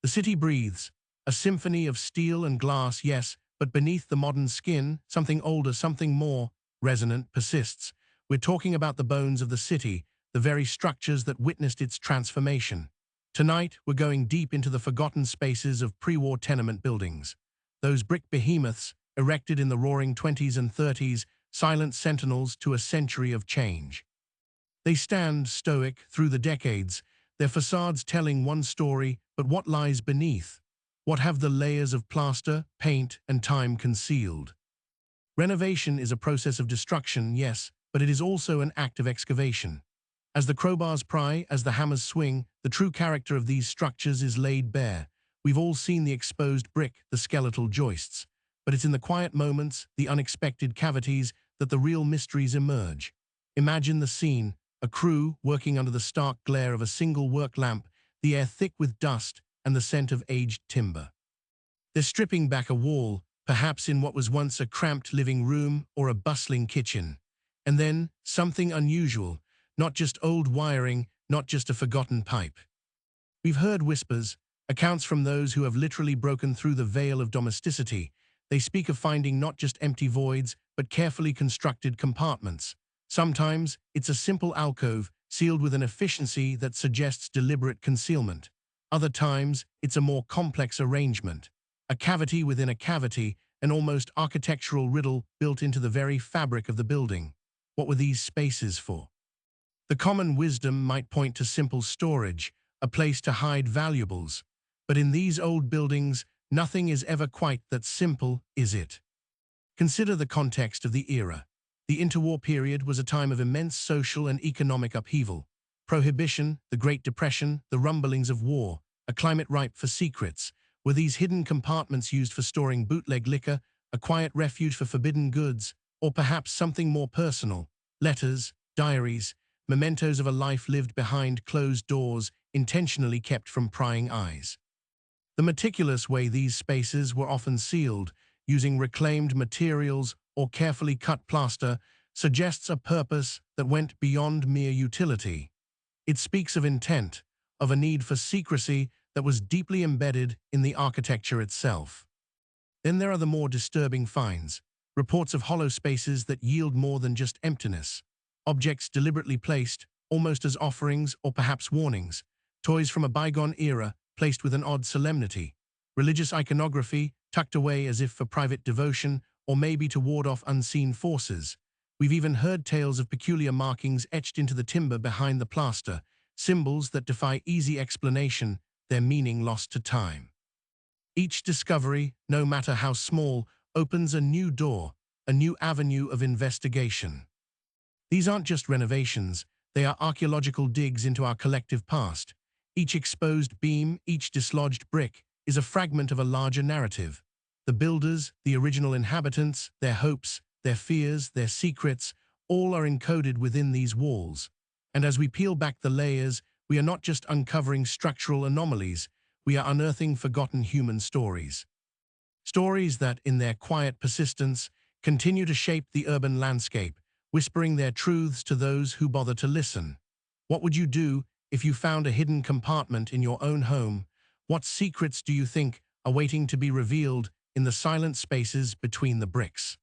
The city breathes, a symphony of steel and glass, yes, but beneath the modern skin, something older, something more resonant persists. We're talking about the bones of the city, the very structures that witnessed its transformation. Tonight, we're going deep into the forgotten spaces of pre-war tenement buildings. Those brick behemoths, erected in the roaring 20s and 30s, silent sentinels to a century of change. They stand stoic through the decades, their facades telling one story, but what lies beneath? What have the layers of plaster, paint, and time concealed? Renovation is a process of destruction, yes, but it is also an act of excavation. As the crowbars pry, as the hammers swing, the true character of these structures is laid bare. We've all seen the exposed brick, the skeletal joists. But it's in the quiet moments, the unexpected cavities, that the real mysteries emerge. Imagine the scene, a crew working under the stark glare of a single work lamp, the air thick with dust and the scent of aged timber. They're stripping back a wall, perhaps in what was once a cramped living room or a bustling kitchen. And then, something unusual, not just old wiring, not just a forgotten pipe. We've heard whispers, accounts from those who have literally broken through the veil of domesticity. They speak of finding not just empty voids, but carefully constructed compartments. Sometimes, it's a simple alcove, sealed with an efficiency that suggests deliberate concealment. Other times, it's a more complex arrangement. A cavity within a cavity, an almost architectural riddle built into the very fabric of the building. What were these spaces for? The common wisdom might point to simple storage, a place to hide valuables. But in these old buildings, nothing is ever quite that simple, is it? Consider the context of the era. The interwar period was a time of immense social and economic upheaval. Prohibition, the Great Depression, the rumblings of war, a climate ripe for secrets. Were these hidden compartments used for storing bootleg liquor, a quiet refuge for forbidden goods, or perhaps something more personal? Letters, diaries, mementos of a life lived behind closed doors, intentionally kept from prying eyes. The meticulous way these spaces were often sealed, using reclaimed materials or carefully cut plaster, suggests a purpose that went beyond mere utility. It speaks of intent, of a need for secrecy that was deeply embedded in the architecture itself. Then there are the more disturbing finds, reports of hollow spaces that yield more than just emptiness. Objects deliberately placed, almost as offerings or perhaps warnings. Toys from a bygone era, placed with an odd solemnity. Religious iconography, tucked away as if for private devotion, or maybe to ward off unseen forces. We've even heard tales of peculiar markings etched into the timber behind the plaster, symbols that defy easy explanation, their meaning lost to time. Each discovery, no matter how small, opens a new door, a new avenue of investigation. These aren't just renovations, they are archaeological digs into our collective past. Each exposed beam, each dislodged brick, is a fragment of a larger narrative. The builders, the original inhabitants, their hopes, their fears, their secrets, all are encoded within these walls. And as we peel back the layers, we are not just uncovering structural anomalies, we are unearthing forgotten human stories. Stories that, in their quiet persistence, continue to shape the urban landscape, whispering their truths to those who bother to listen. What would you do if you found a hidden compartment in your own home? What secrets do you think are waiting to be revealed in the silent spaces between the bricks?